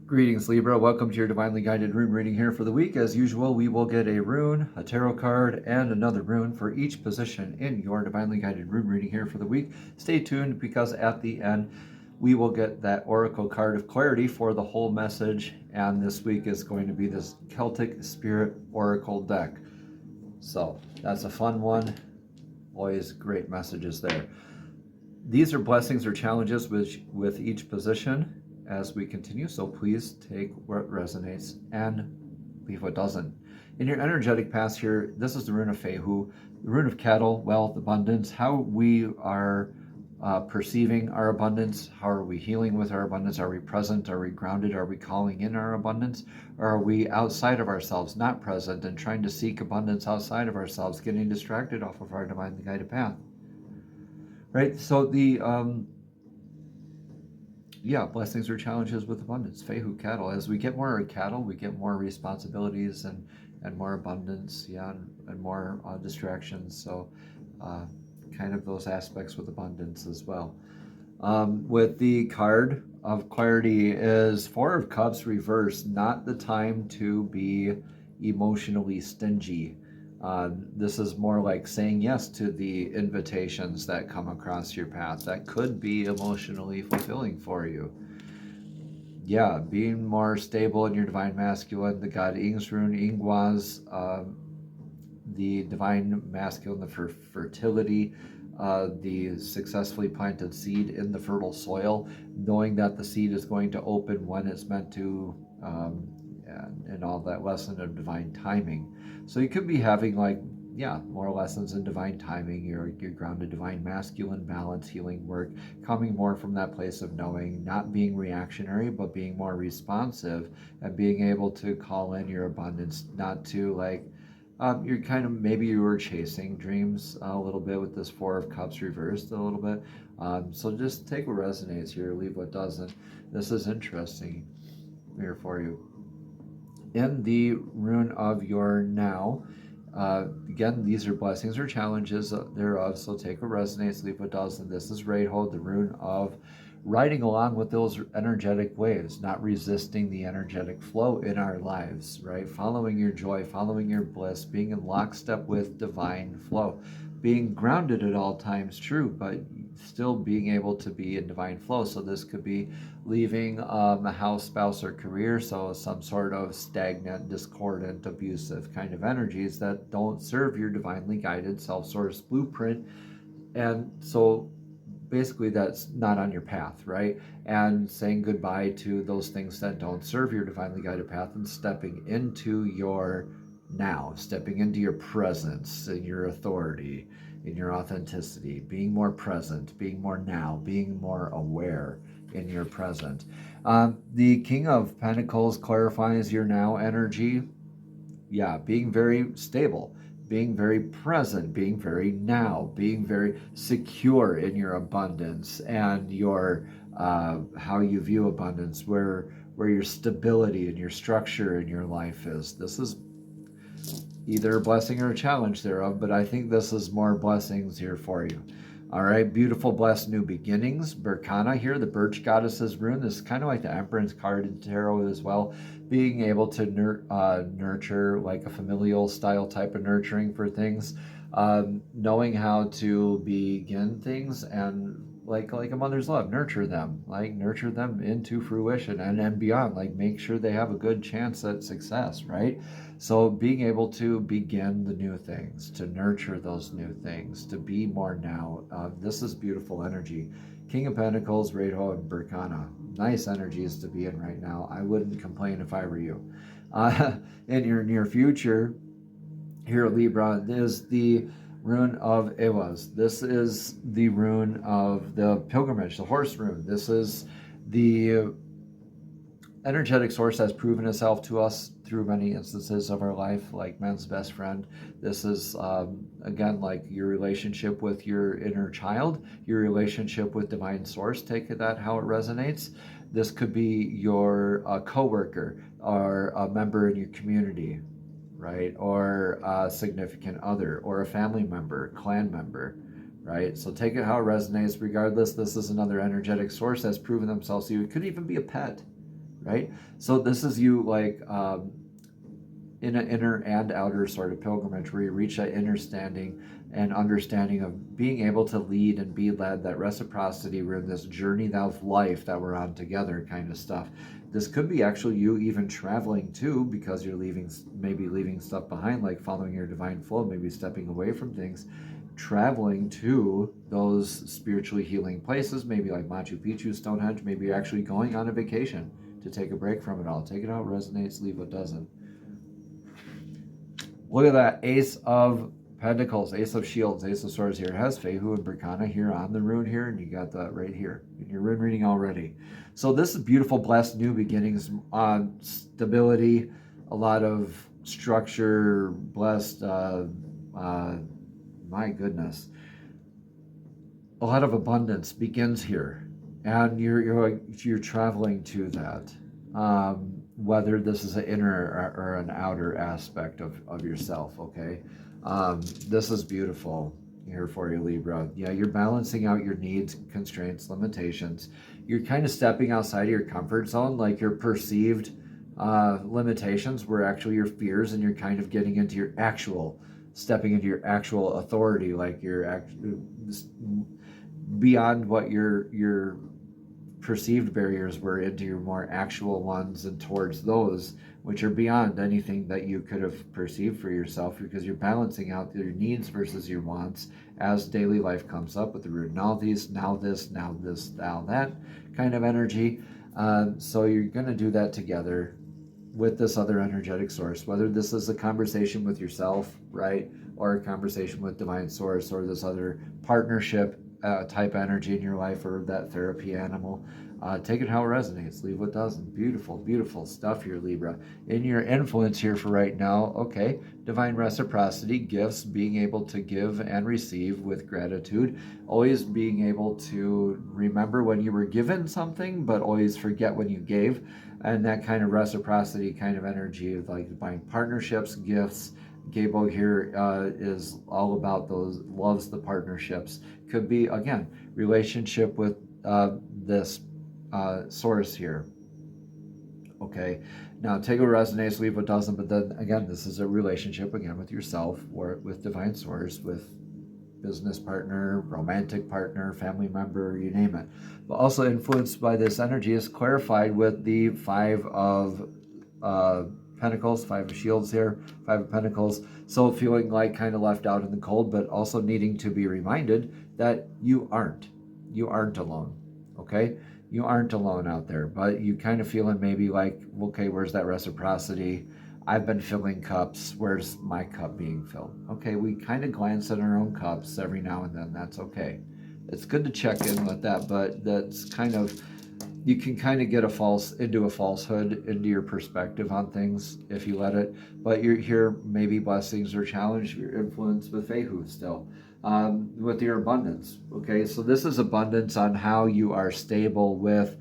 Greetings, Libra. Welcome to your divinely guided rune reading here for the week. As usual, we will get a rune, a tarot card, and another rune for each position in your divinely guided rune reading here for the week. Stay tuned because at the end, we will get that oracle card of clarity for the whole message. And this week is going to be this Celtic Spirit Oracle deck. So that's a fun one. Always great messages there. These are blessings or challenges with each position as we continue, so please take what resonates and leave what doesn't. In your energetic path here, this is the rune of Fehu, the rune of cattle, wealth, abundance, how we are perceiving our abundance, how are we healing with our abundance, are we present, are we grounded, are we calling in our abundance, or are we outside of ourselves, not present, and trying to seek abundance outside of ourselves, getting distracted off of our divinely guided path, right? So the blessings or challenges with abundance. Fehu, cattle. As we get more cattle, we get more responsibilities and more abundance, and more distractions. So kind of those aspects with abundance as well. With the card of clarity is Four of Cups reversed, not the time to be emotionally stingy. This is more like saying yes to the invitations that come across your path that could be emotionally fulfilling for you. Yeah, being more stable in your divine masculine, the god Ing's rune, Ingwas, the divine masculine, the fertility, the successfully planted seed in the fertile soil, knowing that the seed is going to open when it's meant to, and all that lesson of divine timing. So you could be having more lessons in divine timing, your grounded divine masculine balance, healing work, coming more from that place of knowing, not being reactionary, but being more responsive and being able to call in your abundance, not to you're kind of, maybe you were chasing dreams a little bit with this Four of Cups reversed a little bit. So just take what resonates here, leave what doesn't. This is interesting here for you. In the rune of your now, again, these are blessings or challenges thereof, so take what resonates, leave what doesn't. This is Reho, the rune of riding along with those energetic waves, not resisting the energetic flow in our lives, right? Following your joy, following your bliss, being in lockstep with divine flow, being grounded at all times, true, but still being able to be in divine flow. So this could be leaving a house, spouse, or career, so some sort of stagnant, discordant, abusive kind of energies that don't serve your divinely guided self-source blueprint. And so basically that's not on your path, right? And saying goodbye to those things that don't serve your divinely guided path and stepping into your now, stepping into your presence and your authority, in your authenticity, being more present, being more now, being more aware in your present. The King of Pentacles clarifies your now energy. Yeah, being very stable, being very present, being very now, being very secure in your abundance and your how you view abundance, where your stability and your structure in your life is. This is either a blessing or a challenge thereof, but I think this is more blessings here for you. All right, beautiful, blessed new beginnings. Berkana here, the birch goddess's rune. This is kind of like the Emperor's card in tarot as well. Being able to nurture, like a familial style type of nurturing for things. Knowing how to begin things and like a mother's love, nurture them into fruition and beyond, make sure they have a good chance at success, right? So being able to begin the new things, to nurture those new things, to be more now, this is beautiful energy. King of Pentacles, Reho, and Berkana. Nice energies to be in right now. I wouldn't complain if I were you. In your near future, here Libra, is the rune of Ewas. This is the rune of the pilgrimage, the horse rune. This is the energetic source has proven itself to us through many instances of our life, like man's best friend. This is, again, like your relationship with your inner child, your relationship with divine source. Take that how it resonates. This could be your coworker or a member in your community, right? Or a significant other, or a family member, clan member, right? So take it how it resonates. Regardless, this is another energetic source that's proven themselves to you. It could even be a pet, right? So this is you like in an inner and outer sort of pilgrimage where you reach that inner standing and understanding of being able to lead and be led, that reciprocity rune, this journey of life that we're on together kind of stuff. This could be actually you even traveling too, because you're maybe leaving stuff behind, like following your divine flow, maybe stepping away from things, traveling to those spiritually healing places, maybe like Machu Picchu, Stonehenge. Maybe you're actually going on a vacation to take a break from it all. Take it out, resonates, leave what doesn't. Look at that, Ace of Pentacles, Ace of Shields, Ace of Swords here. It has Fehu and Berkana here on the rune here, and you got that right here in your rune reading already. So this is beautiful, blessed, new beginnings, stability, a lot of structure, blessed, my goodness. A lot of abundance begins here, and you're traveling to that. Whether this is an inner or an outer aspect of yourself, okay? This is beautiful here for you, Libra. Yeah, you're balancing out your needs, constraints, limitations. You're kind of stepping outside of your comfort zone, like your perceived limitations were actually your fears, and you're kind of getting into your actual, stepping into your actual authority, like your beyond what your perceived barriers were, into your more actual ones, and towards those which are beyond anything that you could have perceived for yourself, because you're balancing out your needs versus your wants as daily life comes up with the root. Now these, now this, now this, now that kind of energy. So you're going to do that together with this other energetic source, whether this is a conversation with yourself, right, or a conversation with divine source, or this other partnership type energy in your life, or that therapy animal. Take it how it resonates, leave what doesn't. Beautiful, beautiful stuff here, Libra. In your influence here for right now, okay, divine reciprocity, gifts, being able to give and receive with gratitude, always being able to remember when you were given something, but always forget when you gave, and that kind of reciprocity kind of energy of like divine partnerships, gifts. Gabo here is all about those, loves the partnerships. Could be, again, relationship with this source here. Okay, now take what resonates, leave what doesn't, but then again, this is a relationship again with yourself, or with divine source, with business partner, romantic partner, family member, you name it. But also influenced by this energy is clarified with the Five of Pentacles, Five of Shields here, Five of Pentacles. So feeling like kind of left out in the cold, but also needing to be reminded that you aren't alone, okay? You aren't alone out there, but you kind of feeling maybe like, okay, where's that reciprocity? I've been filling cups. Where's my cup being filled? Okay, we kind of glance at our own cups every now and then. That's okay. It's good to check in with that, but that's kind of, you can kind of get into a falsehood into your perspective on things if you let it. But you're here, maybe blessings or challenge, your influence with Fehu still, with your abundance. Okay, so this is abundance on how you are stable with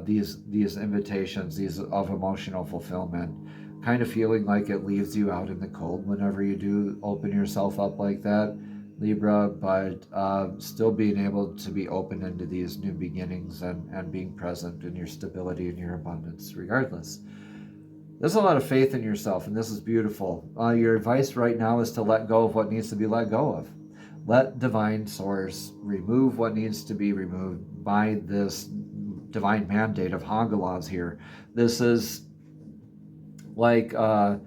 these invitations, these of emotional fulfillment. Kind of feeling like it leaves you out in the cold whenever you do open yourself up like that, Libra, but still being able to be open into these new beginnings and being present in your stability and your abundance regardless. There's a lot of faith in yourself, and this is beautiful. Your advice right now is to let go of what needs to be let go of. Let divine source remove what needs to be removed by this divine mandate of Hagalaz here. This is like the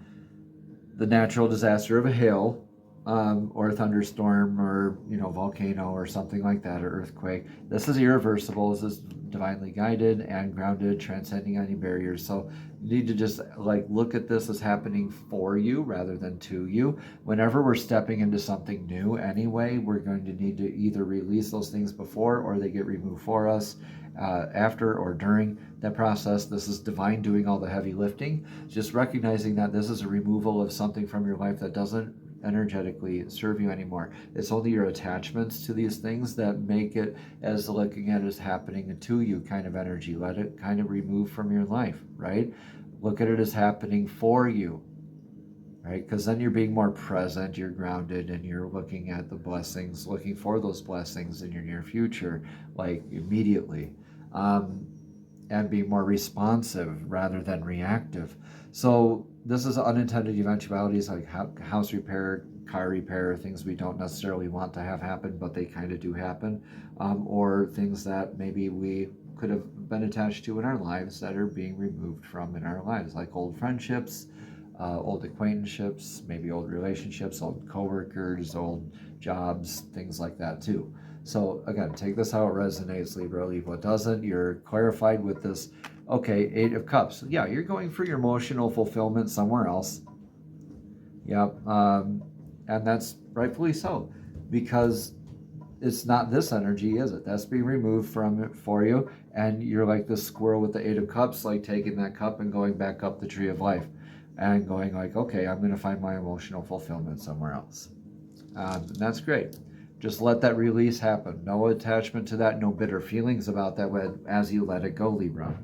natural disaster of a hail, or a thunderstorm, or volcano or something like that, or earthquake. This is irreversible. This is divinely guided and grounded, transcending any barriers. So you need to just like look at this as happening for you rather than to you. Whenever we're stepping into something new anyway, we're going to need to either release those things before, or they get removed for us after or during that process. This is divine doing all the heavy lifting. Just recognizing that this is a removal of something from your life that doesn't energetically serve you anymore. It's only your attachments to these things that make it as looking at it as happening to you kind of energy. Let it kind of remove from your life, right? Look at it as happening for you, right? Because then you're being more present, you're grounded, and you're looking at the blessings, looking for those blessings in your near future, like immediately. and be more responsive rather than reactive. So this is unintended eventualities like house repair, car repair, things we don't necessarily want to have happen, but they kind of do happen, or things that maybe we could have been attached to in our lives that are being removed from in our lives, like old friendships, old acquaintanceships, maybe old relationships, old coworkers, old jobs, things like that too. So again, take this how it resonates, Libra. Leave what doesn't. You're clarified with this. Okay, 8 of Cups. Yeah, you're going for your emotional fulfillment somewhere else. Yep, and that's rightfully so, because it's not this energy, is it? That's being removed from it for you, and you're like this squirrel with the 8 of Cups, like taking that cup and going back up the tree of life, and going like, okay, I'm going to find my emotional fulfillment somewhere else. And that's great. Just let that release happen. No attachment to that, no bitter feelings about that as you let it go, Libra.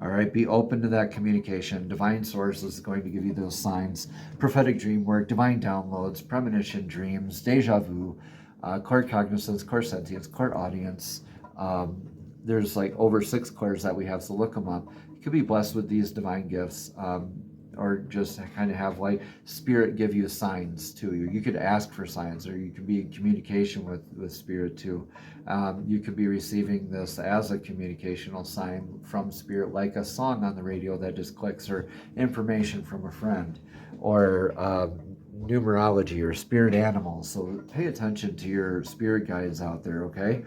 All right, be open to that communication. Divine source is going to give you those signs. Prophetic dream work, divine downloads, premonition dreams, deja vu, court cognizance, court sentience, court audience. There's like over 6 clairs that we have, so look them up. You could be blessed with these divine gifts, or just kind of have like spirit give you signs to you. You could ask for signs, or you could be in communication with spirit too. You could be receiving this as a communicational sign from spirit, like a song on the radio that just clicks, or information from a friend, or numerology or spirit animals. So pay attention to your spirit guides out there, okay?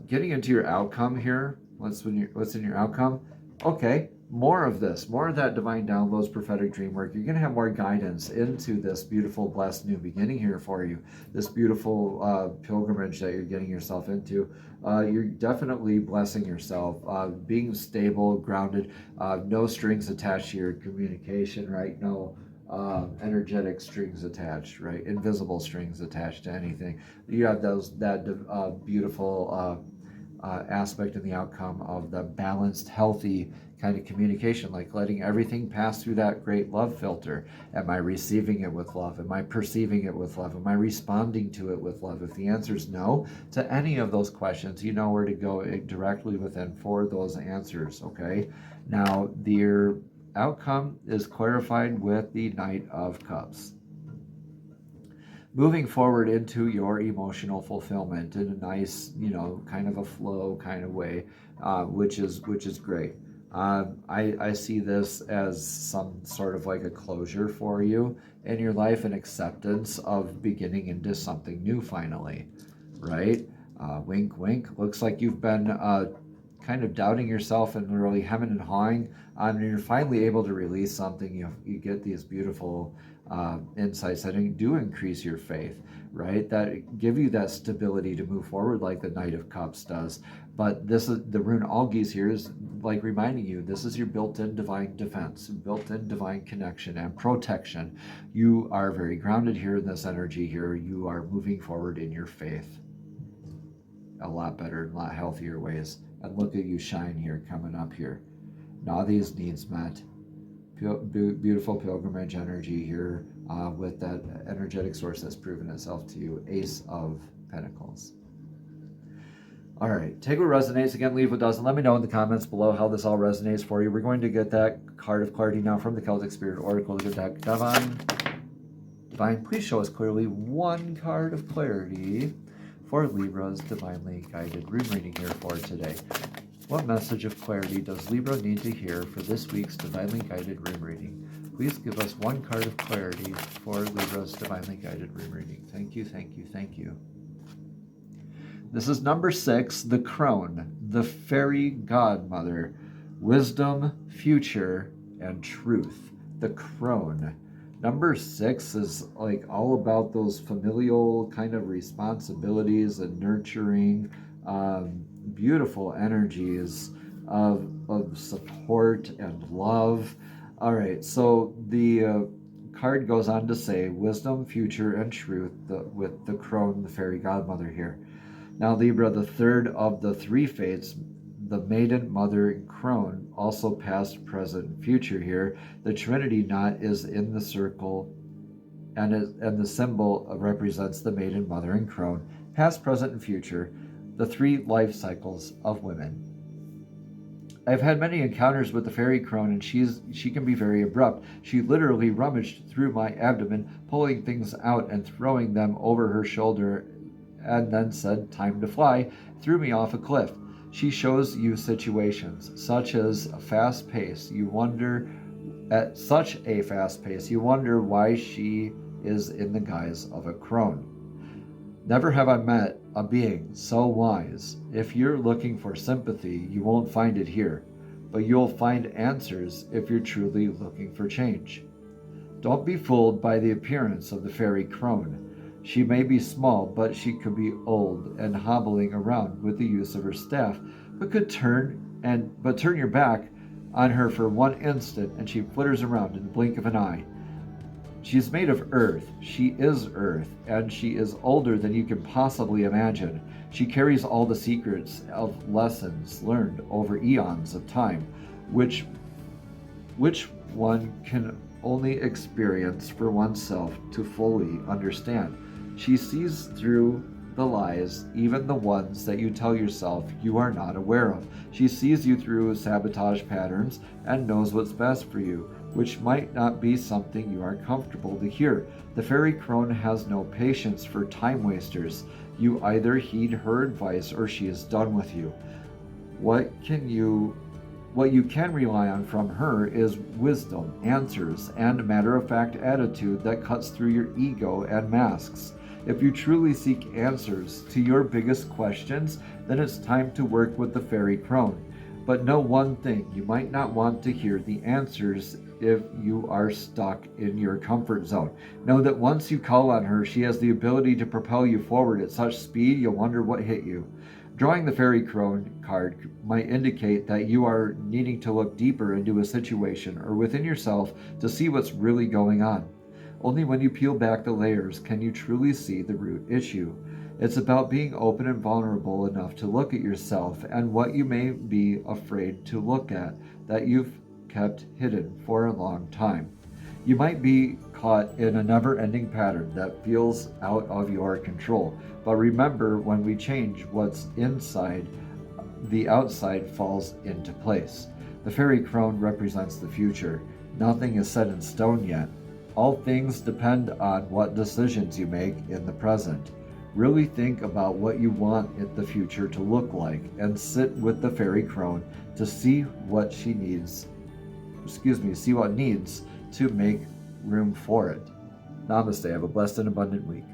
Getting into your outcome here, what's in your outcome? Okay, more of this, more of that divine downloads, prophetic dream work. You're going to have more guidance into this beautiful, blessed new beginning here for you. This beautiful pilgrimage that you're getting yourself into. You're definitely blessing yourself, being stable, grounded, no strings attached to your communication, right? No energetic strings attached, right? Invisible strings attached to anything. You have that beautiful aspect in the outcome of the balanced, healthy kind of communication, like letting everything pass through that great love filter. Am I receiving it with love? Am I perceiving it with love? Am I responding to it with love? If the answer is no to any of those questions, you know where to go directly within for those answers, okay? Now, your outcome is clarified with the Knight of Cups. Moving forward into your emotional fulfillment in a nice, kind of a flow kind of way, which is great. I see this as some sort of like a closure for you in your life, and acceptance of beginning into something new finally, right? Wink, wink. Looks like you've been kind of doubting yourself and really hemming and hawing, and you're finally able to release something. You get these beautiful insights that do increase your faith, right? That give you that stability to move forward, like the Knight of Cups does. But this is the rune Algies here is like reminding you, this is your built-in divine defense, built-in divine connection and protection. You are very grounded here in this energy here. You are moving forward in your faith a lot better, a lot healthier ways. And look at you shine here, coming up here. Now these needs met. Beautiful pilgrimage energy here with that energetic source that's proven itself to you. Ace of Pentacles. All right, take what resonates. Again, leave what doesn't. Let me know in the comments below how this all resonates for you. We're going to get that card of clarity now from the Celtic Spirit Oracle. Good deck. Divine, please show us clearly one card of clarity for Libra's divinely guided rune reading here for today. What message of clarity does Libra need to hear for this week's divinely guided rune reading? Please give us one card of clarity for Libra's divinely guided rune reading. Thank you, thank you, thank you. This is number 6, the crone, the fairy godmother, wisdom, future, and truth. The crone. Number 6 is like all about those familial kind of responsibilities and nurturing, beautiful energies of support and love. All right, so the card goes on to say wisdom, future, and truth with the crone, the fairy godmother here. Now, Libra, the third of the 3 fates, the maiden, mother, and crone, also past, present, and future here. The Trinity knot is in the circle, and the symbol represents the maiden, mother, and crone, past, present, and future, the 3 life cycles of women. I've had many encounters with the fairy crone, and she can be very abrupt. She literally rummaged through my abdomen, pulling things out and throwing them over her shoulder, and then said, "Time to fly," threw me off a cliff. She shows you situations, such as a fast pace. You wonder, at such a fast pace, you wonder why she is in the guise of a crone. Never have I met a being so wise. If you're looking for sympathy, you won't find it here, but you'll find answers if you're truly looking for change. Don't be fooled by the appearance of the fairy crone. She may be small, but she could be old and hobbling around with the use of her staff, but turn your back on her for one instant and she flitters around in the blink of an eye. She's made of earth. She is earth, and she is older than you can possibly imagine. She carries all the secrets of lessons learned over eons of time, which one can only experience for oneself to fully understand. She sees through the lies, even the ones that you tell yourself you are not aware of. She sees you through sabotage patterns and knows what's best for you, which might not be something you are comfortable to hear. The fairy crone has no patience for time wasters. You either heed her advice or she is done with you. What you can rely on from her is wisdom, answers, and a matter-of-fact attitude that cuts through your ego and masks. If you truly seek answers to your biggest questions, then it's time to work with the fairy crone. But know one thing, you might not want to hear the answers if you are stuck in your comfort zone. Know that once you call on her, she has the ability to propel you forward at such speed you'll wonder what hit you. Drawing the fairy crone card might indicate that you are needing to look deeper into a situation or within yourself to see what's really going on. Only when you peel back the layers can you truly see the root issue. It's about being open and vulnerable enough to look at yourself and what you may be afraid to look at that you've kept hidden for a long time. You might be caught in a never-ending pattern that feels out of your control. But remember, when we change what's inside, the outside falls into place. The fairy crone represents the future. Nothing is set in stone yet. All things depend on what decisions you make in the present. Really think about what you want the future to look like and sit with the fairy crone to see what needs to make room for it. Namaste. Have a blessed and abundant week.